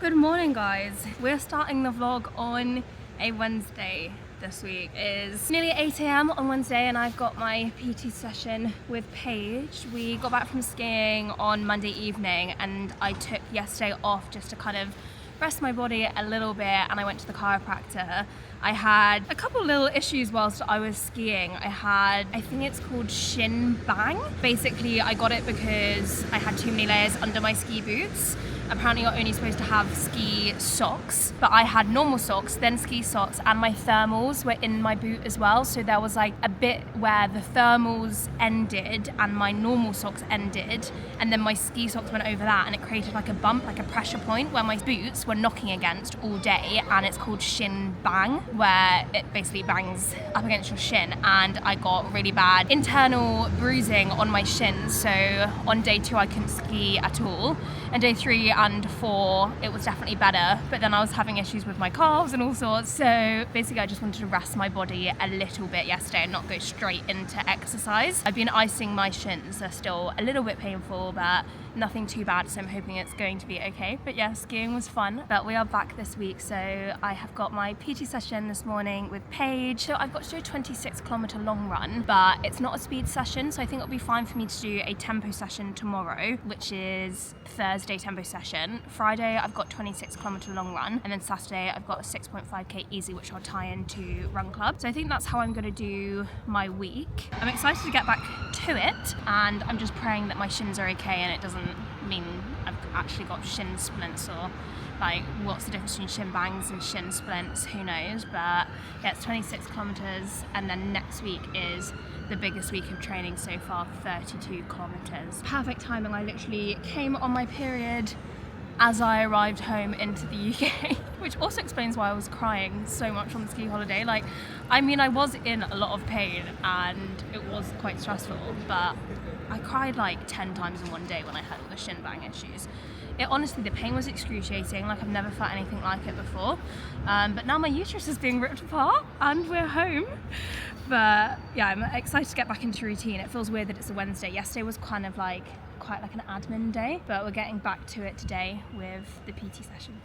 Good morning, guys. We're starting the vlog on a Wednesday this week. It's nearly 8 a.m. on Wednesday and I've got my PT session with Paige. We got back from skiing on Monday evening and I took yesterday off just to kind of rest my body a little bit, and I went to the chiropractor. I had a couple little issues whilst I was skiing. I think it's called shin bang. Basically, I got it because I had too many layers under my ski boots. Apparently you're only supposed to have ski socks, but I had normal socks, then ski socks, and my thermals were in my boot as well. So there was like a bit where the thermals ended and my normal socks ended, and then my ski socks went over that, and it created like a bump, like a pressure point where my boots were knocking against all day, and it's called shin bang, where it basically bangs up against your shin, and I got really bad internal bruising on my shins. So on day 2 I couldn't ski at all, and day 3 and 4 it was definitely better, but then I was having issues with my calves and all sorts. So basically I just wanted to rest my body a little bit yesterday and not go straight into exercise. I've been icing my shins. They're still a little bit painful, but nothing too bad, so I'm hoping it's going to be okay. But yeah, skiing was fun. But we are back this week, so I have got my PT session this morning with Paige. So I've got to do a 26-kilometer long run, but it's not a speed session, so I think it'll be fine for me to do a tempo session tomorrow, which is Thursday tempo session. Friday I've got 26-kilometer long run, and then Saturday I've got a 6.5k easy, which I'll tie into Run Club. So I think that's how I'm going to do my week. I'm excited to get back to it, and I'm just praying that my shins are okay and it doesn't mean I've actually got shin splints, or like what's the difference between shin bangs and shin splints, who knows. But yeah, it's 26 kilometers, and then next week is the biggest week of training so far, 32 kilometers. Perfect timing. I literally came on my period as I arrived home into the UK, which also explains why I was crying so much on the ski holiday. Like, I mean, I was in a lot of pain and it was quite stressful, but I cried like 10 times in one day when I had all the shin bang issues. Honestly, the pain was excruciating. Like, I've never felt anything like it before. But now my uterus is being ripped apart and we're home. But yeah, I'm excited to get back into routine. It feels weird that it's a Wednesday. Yesterday was kind of like quite like an admin day, but we're getting back to it today with the PT session.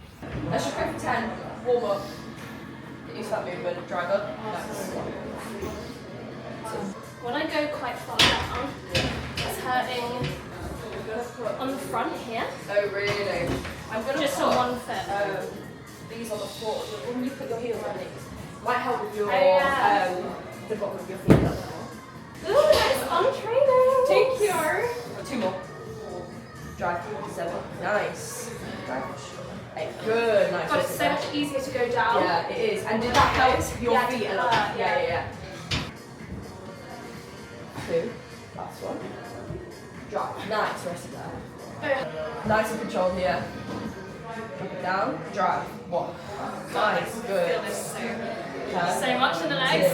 Let's just go for 10, warm up, get used to that movement, drive up, nice. When I go quite far down, it's hurting on the front here. Oh really? I'm gonna just put on one foot. These on the floor. When you put your heels on these, might help with your the bottom of your feet. Ooh, that's on training. Thank you. 2 more. Drive 7. Nice. Drive 8. Good. Nice. God, it's so much easier to go down. Yeah, it is. And did that help your feet a lot? Yeah. 2. Last one. Drive. Nice. Rest it there. Nice and controlled here. Drop it down. Drive. 1. Nice. Good. I feel this so much in the legs.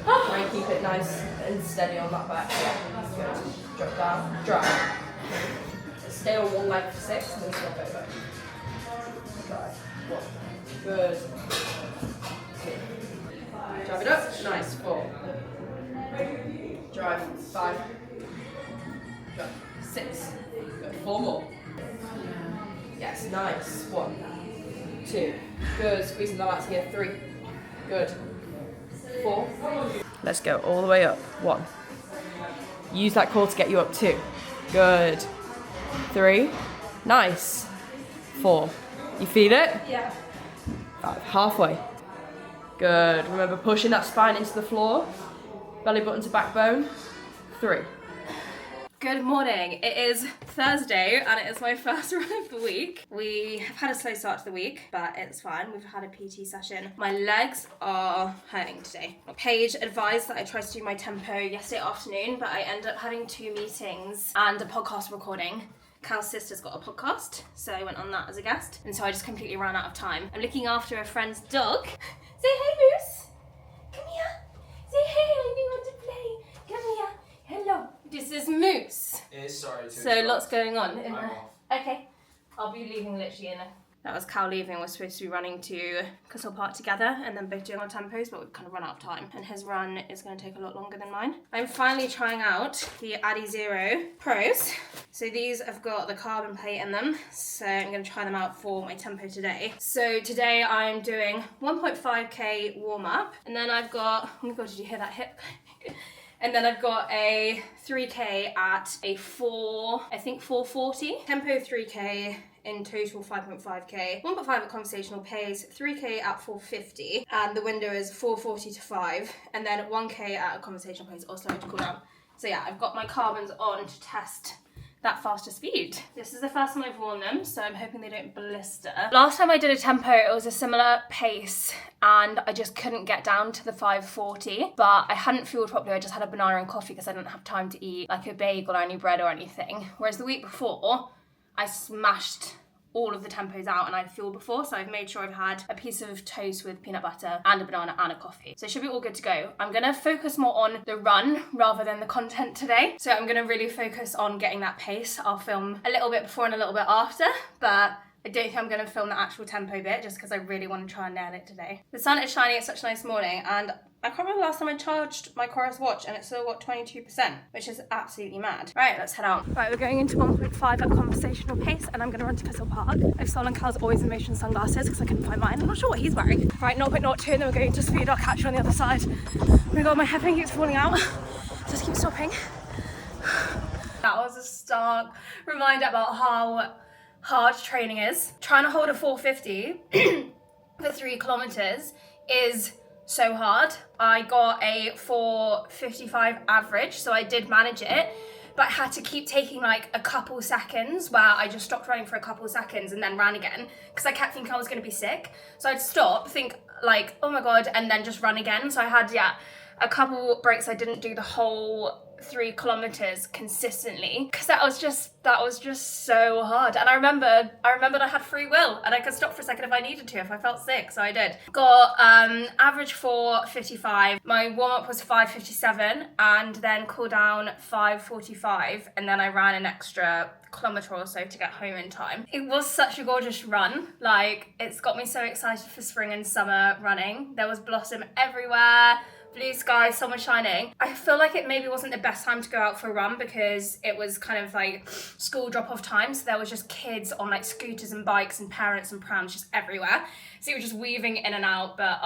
Try and keep it nice and steady on that back. Yeah. Good. Drop down. Drive. Stay on one leg for 6 and then swap over. Drive. 1. Good. 2. Drive it up. Nice. 4. Drive. 5. Drive. 6. Good. 4 more. Yes. Nice. 1. 2. Good. Squeezing the lats here. 3. Good. 4. Let's go all the way up. 1. Use that core to get you up. 2. Good. 3. Nice. 4. You feel it? Yeah. 5. Halfway. Good. Remember pushing that spine into the floor. Belly button to backbone. 3. Good morning. It is Thursday and it is my first run of the week. We have had a slow start to the week, but it's fine. We've had a PT session. My legs are hurting today. Paige advised that I try to do my tempo yesterday afternoon, but I end up having 2 meetings and a podcast recording. Cal's sister's got a podcast, so I went on that as a guest, and so I just completely ran out of time. I'm looking after a friend's dog. Say hey, Moose. Come here. Say hey, we want to play. Come here. Hello. This is Moose. It is, sorry. So lots going on in there. Okay. I'll be leaving literally in that was Cal leaving. We're supposed to be running to Castle Park together and then both doing our tempos, but we've kind of run out of time. And his run is going to take a lot longer than mine. I'm finally trying out the Adizero Pros. So these have got the carbon plate in them. So I'm going to try them out for my tempo today. So today I'm doing 1.5k warm up. And then I've got, oh my God, did you hear that hip? And then I've got a 3k at a 440. Tempo 3k. In total 5.5k, 1.5 at conversational pace, 3k at 450, and the window is 440 to 5, and then 1k at a conversational pace, or slow to cool down. So yeah, I've got my carbons on to test that faster speed. This is the first time I've worn them, so I'm hoping they don't blister. Last time I did a tempo, it was a similar pace, and I just couldn't get down to the 540, but I hadn't fueled properly. I just had a banana and coffee because I didn't have time to eat like a bagel or any bread or anything. Whereas the week before, I smashed all of the tempos out and I'd fueled before, so I've made sure I've had a piece of toast with peanut butter and a banana and a coffee. So it should be all good to go. I'm gonna focus more on the run rather than the content today. So I'm gonna really focus on getting that pace. I'll film a little bit before and a little bit after, but I don't think I'm going to film the actual tempo bit just because I really want to try and nail it today. The sun is shining, it's such a nice morning, and I can't remember the last time I charged my Chorus watch and it's still got 22%, which is absolutely mad. Right, let's head out. Right, we're going into 1.5 at conversational pace and I'm going to run to Castle Park. I've stolen Cal's always in motion sunglasses because I couldn't find mine. I'm not sure what he's wearing. Right, 0.02 and then we're going to speed. I'll catch you on the other side. Oh my God, my headphone keeps falling out. Just keep stopping. That was a stark reminder about how hard training is. Trying to hold a 450 for 3 kilometers is so hard. I got a 4:55 average, so I did manage it, but I had to keep taking like a couple seconds where I just stopped running for a couple seconds and then ran again because I kept thinking I was going to be sick. So I'd stop, think like, oh my God, and then just run again. So I had, a couple breaks. I didn't do the whole 3 kilometers consistently because that was just so hard. And I remembered I had free will and I could stop for a second if I needed to, if I felt sick, so I did. Got average 4:55. My warm-up was 5:57 and then cool down 5:45, and then I ran an extra kilometer or so to get home in time. It was such a gorgeous run. Like, it's got me so excited for spring and summer running. There was blossom everywhere, blue sky, sun was shining. I feel like it maybe wasn't the best time to go out for a run because it was kind of like school drop-off time, so there was just kids on like scooters and bikes and parents and prams just everywhere. So you were just weaving in and out, but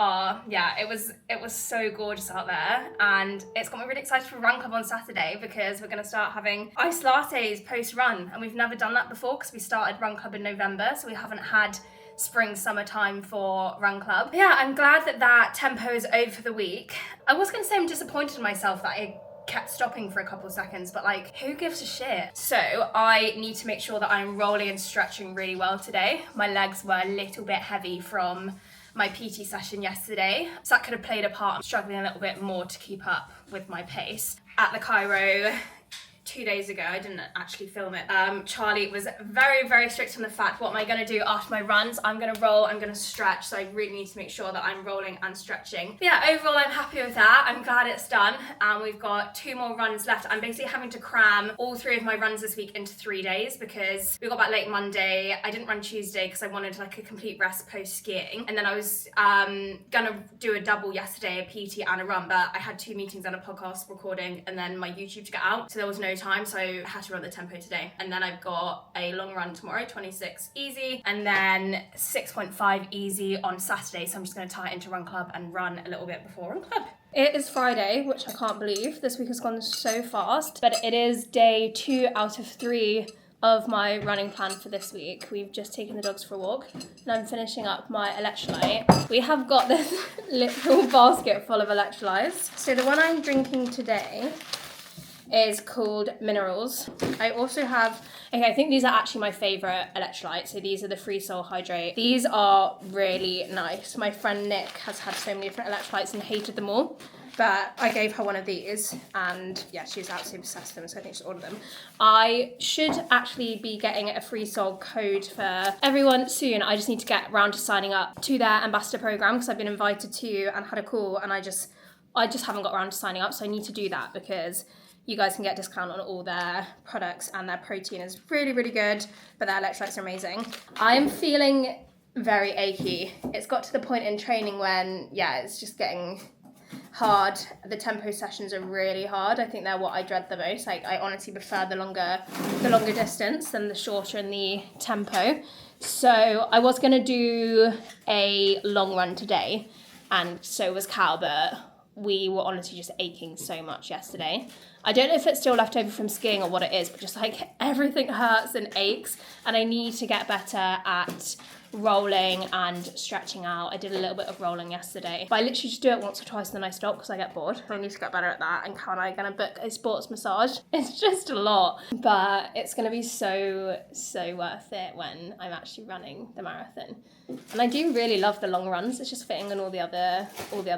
it was so gorgeous out there, and it's got me really excited for Run Club on Saturday because we're going to start having iced lattes post-run, and we've never done that before because we started Run Club in November, so we haven't had spring summertime for Run Club. Yeah, I'm glad that tempo is over for the week. I was going to say I'm disappointed in myself that I kept stopping for a couple of seconds, but like, who gives a shit? So I need to make sure that I'm rolling and stretching really well today. My legs were a little bit heavy from my PT session yesterday, so that could have played a part. I'm struggling a little bit more to keep up with my pace. At the Cairo 2 days ago, I didn't actually film it. Charlie was very, very strict on the fact, what am I gonna do after my runs? I'm gonna roll, I'm gonna stretch, so I really need to make sure that I'm rolling and stretching. But yeah, overall I'm happy with that. I'm glad it's done, and we've got 2 more runs left. I'm basically having to cram all 3 of my runs this week into 3 days because we got back late Monday. I didn't run Tuesday because I wanted like a complete rest post skiing, and then I was gonna do a double yesterday, a PT and a run, but I had 2 meetings and a podcast recording and then my YouTube to get out, so there was no time, so I had to run the tempo today. And then I've got a long run tomorrow, 26 easy, and then 6.5 easy on Saturday, so I'm just going to tie it into Run Club and run a little bit before Run Club. It is Friday, which I can't believe. This week has gone so fast, but it is day 2 out of 3 of my running plan for this week. We've just taken the dogs for a walk and I'm finishing up my electrolyte. We have got this little basket full of electrolytes. So the one I'm drinking today is called Minerals. I also have, I think these are actually my favourite electrolytes. So these are the Free Soul Hydrate. These are really nice. My friend Nick has had so many different electrolytes and hated them all, but I gave her one of these and yeah, she was absolutely obsessed with them, so I think she's ordered them. I should actually be getting a Free Soul code for everyone soon. I just need to get around to signing up to their ambassador program because I've been invited to and had a call, and I just haven't got around to signing up, so I need to do that because you guys can get a discount on all their products and their protein is really, really good, but their electrolytes are amazing. I am feeling very achy. It's got to the point in training when, yeah, it's just getting hard. The tempo sessions are really hard. I think they're what I dread the most. Like, I honestly prefer the longer distance than the shorter in the tempo. So I was gonna do a long run today, and so was Cal, but we were honestly just aching so much yesterday. I don't know if it's still left over from skiing or what it is, but just like everything hurts and aches, and I need to get better at rolling and stretching out. I did a little bit of rolling yesterday, but I literally just do it once or twice and then I stop because I get bored. I need to get better at that, and Cal and I are going to book a sports massage. It's just a lot, but it's going to be so worth it when I'm actually running the marathon. And I do really love the long runs. It's just fitting on all the other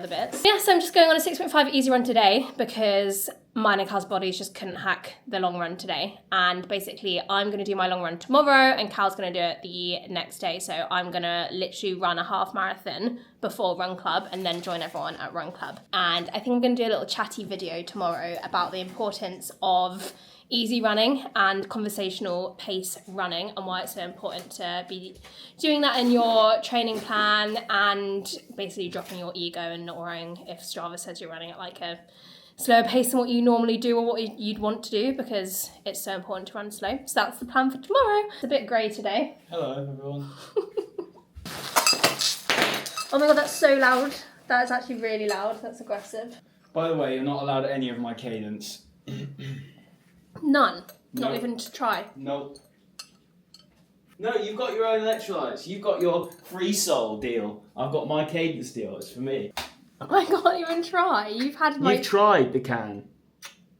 bits. Yeah, so I'm just going on a 6.5 easy run today because mine and Cal's bodies just couldn't hack the long run today. And basically I'm going to do my long run tomorrow and Cal's going to do it the next day. So I'm going to literally run a half marathon before Run Club and then join everyone at Run Club. And I think I'm going to do a little chatty video tomorrow about the importance of easy running and conversational pace running and why it's so important to be doing that in your training plan and basically dropping your ego and not worrying if Strava says you're running at like a slower pace than what you normally do or what you'd want to do, because it's so important to run slow. So that's the plan for tomorrow. It's a bit grey today. Hello everyone. Oh my god, that's so loud. That is actually really loud. That's aggressive. By the way, you're not allowed any of my cadence. None. Not No. even to try. Nope. No, you've got your own electrolytes. You've got your free soul deal. I've got my cadence deal. It's for me. I can't even try. You've had my... You've tried the can.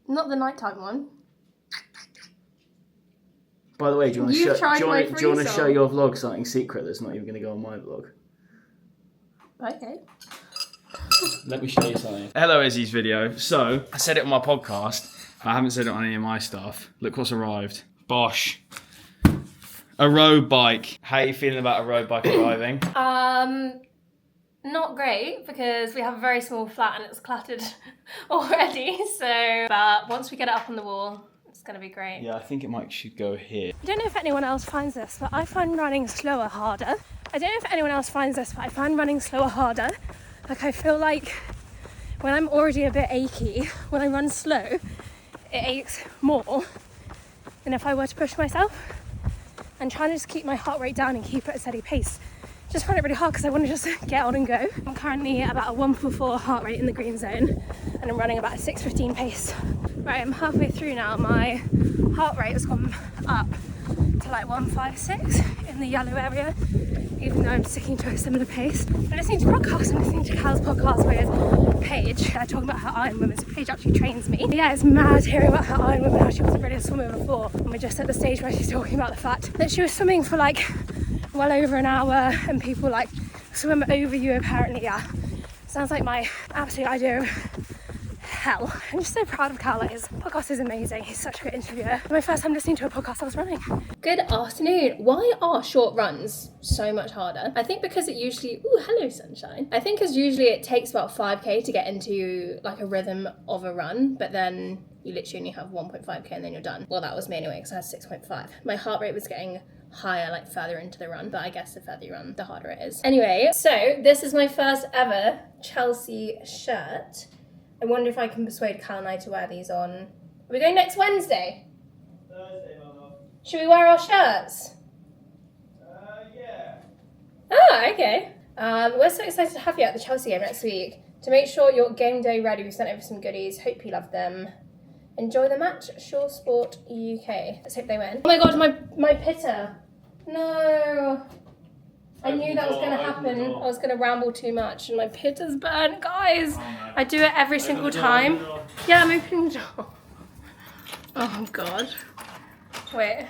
Not the nighttime one. By the way, do you want to You've tried my do you want to free show soul. your vlog something secret that's not even going to go on my vlog? Okay. Let me show you something. Hello, Izzy's video. So, I said it on my podcast. I haven't said it on any of my stuff. Look what's arrived. Bosh. A road bike. How are you feeling about a road bike arriving? Not great because we have a very small flat and it's cluttered already. So, but once we get it up on the wall, it's going to be great. Yeah, I think it should go here. I don't know if anyone else finds this, but I find running slower harder. I don't know if anyone else finds this, but I find running slower harder. Like, I feel like when I'm already a bit achy, when I run slow, it aches more than if I were to push myself. And trying to just keep my heart rate down and keep it at a steady pace, just find it really hard because I want to just get on and go. I'm currently at about a 144 heart rate in the green zone and I'm running about a 6:15 pace. Right, I'm halfway through now. My heart rate has gone up to like 156 in the yellow area, even though I'm sticking to a similar pace. I'm listening to podcasts. I'm listening to Cal's podcast with Paige. They're talking about her Iron Women, so Paige actually trains me. But yeah, it's mad hearing about her Iron Women, how she wasn't really a swimmer before. And we're just at the stage where she's talking about the fact that she was swimming for like well over an hour and people like swim over you apparently. Yeah, sounds like my absolute idea of hell. I'm just so proud of Cal. Like, his podcast is amazing. He's such a good interviewer. My first time listening to a podcast I was running. Good afternoon. Why are short runs so much harder? I think because it usually, ooh, hello sunshine. I think because usually it takes about 5k to get into like a rhythm of a run, but then you literally only have 1.5k and then you're done. Well, that was me anyway because I had 6.5. My heart rate was getting higher like further into the run, but I guess the further you run, the harder it is. Anyway, so this is my first ever Chelsea shirt. I wonder if I can persuade Cal and I to wear these on. Are we going next Wednesday? Thursday, Mama. Should we wear our shirts? Yeah. Ah, okay. We're so excited to have you at the Chelsea game next week. To make sure you're game day ready, we sent over some goodies. Hope you love them. Enjoy the match, Sure Sport UK. Let's hope they win. Oh my god, my pitter. No. I knew that was going to happen. I was going to ramble too much and my pitter's burnt, guys. Oh, no. I do it every single time. Yeah, I'm opening the door. Oh god. Wait.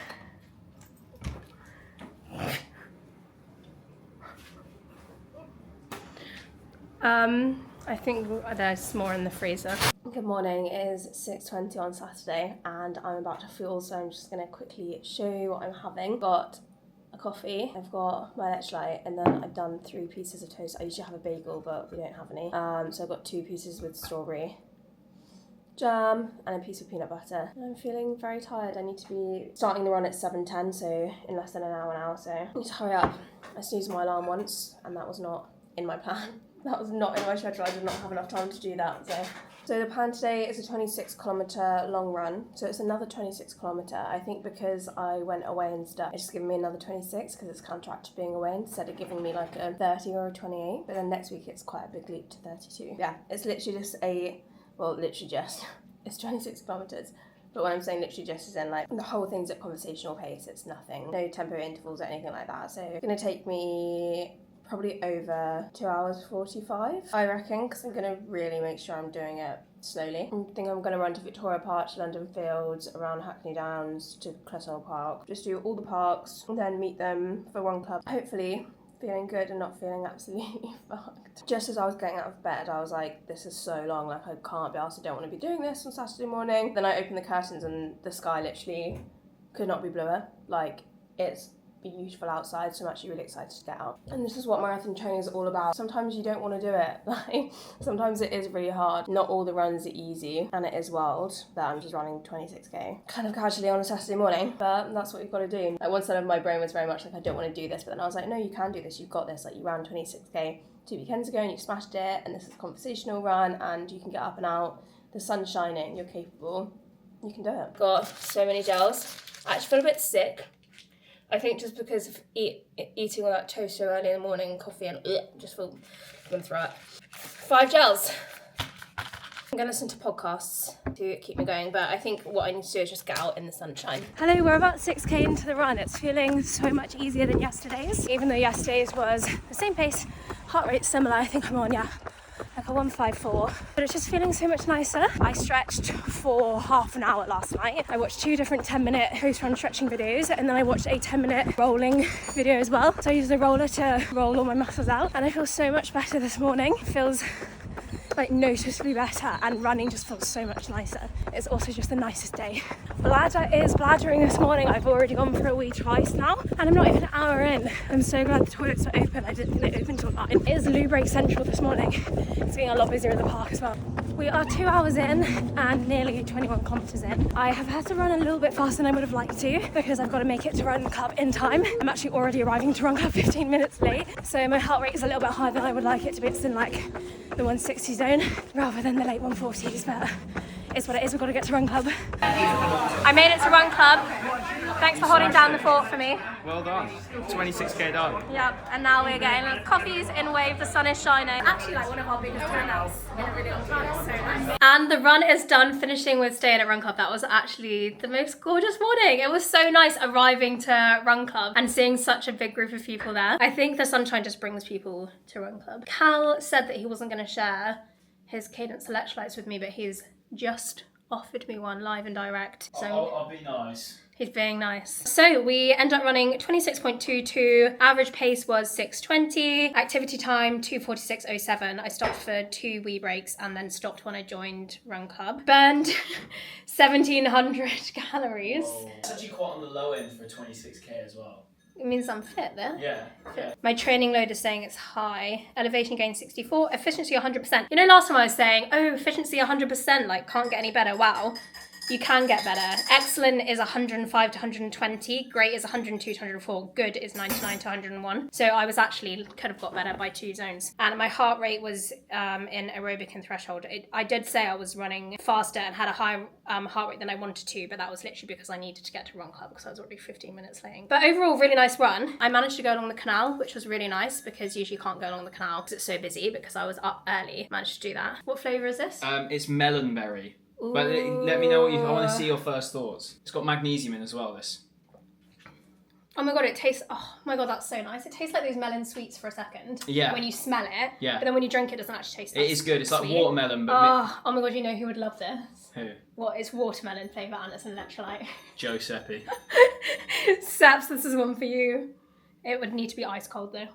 I think there's more in the freezer. Good morning, it is 6:20 on Saturday and I'm about to fuel, so I'm just gonna quickly show you what I'm having. Got a coffee, I've got my electrolyte, and then I've done 3 pieces of toast. I usually have a bagel, but we don't have any. So I've got 2 pieces with strawberry. jam and a piece of peanut butter. I'm feeling very tired. I need to be starting the run at 7:10, so in less than an hour now, so I need to hurry up. I snoozed my alarm once and that was not in my plan. That was not in my schedule. I did not have enough time to do that, So the plan today is a 26-kilometre long run. So it's another 26-kilometre. I think because I went away and stuff, it's just given me another 26 because it's counteracted being away instead of giving me like a 30 or a 28. But then next week it's quite a big leap to 32. Yeah, it's literally just it's 26 kilometres. But when I'm saying literally just as in like the whole thing's at conversational pace, it's nothing. No tempo intervals or anything like that. So it's going to take me probably over 2 hours 45, I reckon, because I'm going to really make sure I'm doing it slowly. I think I'm going to run to Victoria Park, to London Fields, around Hackney Downs, to Clissold Park. Just do all the parks, and then meet them for Run Club. Hopefully feeling good and not feeling absolutely fucked. Just as I was getting out of bed, I was like, this is so long, like I can't be asked, I don't want to be doing this on Saturday morning. Then I opened the curtains and the sky literally could not be bluer. Like, it's beautiful outside, so I'm actually really excited to get out. And this is what marathon training is all about. Sometimes you don't want to do it. Like, sometimes it is really hard. Not all the runs are easy, and it is wild that I'm just running 26k kind of casually on a Saturday morning, but that's what you've got to do. Like, one side of my brain was very much like, I don't want to do this, but then I was like, no, you can do this, you've got this. Like, you ran 26k 2 weekends ago and you smashed it, and this is a conversational run and you can get up and out, the sun's shining, you're capable, you can do it. Got so many gels. I actually feel a bit sick. I think just because of eating all that toast so early in the morning, coffee, and just feel I'm gonna throw it. 5 gels. I'm gonna listen to podcasts to keep me going, but I think what I need to do is just get out in the sunshine. Hello, we're about 6k into the run. It's feeling so much easier than yesterday's, even though yesterday's was the same pace, heart rate similar. I think I'm on, like a 154, but it's just feeling so much nicer. I stretched for half an hour last night. I watched 2 different 10-minute post-run stretching videos, and then I watched a 10-minute rolling video as well. So I used the roller to roll all my muscles out, and I feel so much better this morning. It feels like noticeably better, and running just feels so much nicer. It's also just the nicest day. Bladder is bladdering this morning. I've already gone for a wee twice now, and I'm not even an hour in. I'm so glad the toilets are open. I didn't think they opened till 9. It is loo break central this morning. It's getting a lot busier in the park as well. We are 2 hours in and nearly 21 kilometres in. I have had to run a little bit faster than I would have liked to because I've got to make it to Run Club in time. I'm actually already arriving to Run Club 15 minutes late, so my heart rate is a little bit higher than I would like it to be. It's in like the 160 zone rather than the late 140s, but it's what it is. We've got to get to Run Club. I made it to Run Club. Thanks for holding down the fort for me. Well done. 26k done. Yep, and now we're getting coffees in wave, the sun is shining. Actually like one of our biggest turnouts in a really long time, so nice. And the run is done, finishing with staying at Run Club. That was actually the most gorgeous morning. It was so nice arriving to Run Club and seeing such a big group of people there. I think the sunshine just brings people to Run Club. Cal said that he wasn't going to share his Cadence electrolytes with me, but he's just offered me one live and direct. So I'll be nice. He's being nice. So we end up running 26.22. Average pace was 6:20. Activity time 2:46:07. I stopped for 2 wee breaks and then stopped when I joined Run Club. Burned 1,700 calories. Oh. It's actually quite on the low end for 26k as well. It means I'm fit there. Yeah. My training load is saying it's high. Elevation gain 64. Efficiency 100%. You know, last time I was saying, oh, efficiency 100%, like can't get any better. Wow. You can get better. Excellent is 105 to 120. Great is 102 to 104. Good is 99 to 101. So I was actually, could have got better by 2 zones. And my heart rate was in aerobic and threshold. I did say I was running faster and had a higher heart rate than I wanted to, but that was literally because I needed to get to Run Club because I was already 15 minutes late. But overall, really nice run. I managed to go along the canal, which was really nice because usually you can't go along the canal because it's so busy, because I was up early. Managed to do that. What flavour is this? It's melonberry. Ooh. But let me know what I want to see your first thoughts. It's got magnesium in as well, this. Oh my god, it tastes, oh my god, that's so nice. It tastes like those melon sweets for a second. Yeah. When you smell it. Yeah. But then when you drink it, it doesn't actually taste that It is good. It's sweet. like watermelon, but... Oh my god, you know who would love this? Who? What, it's watermelon flavour and it's an electrolyte. Giuseppe. Saps, this is one for you. It would need to be ice cold though.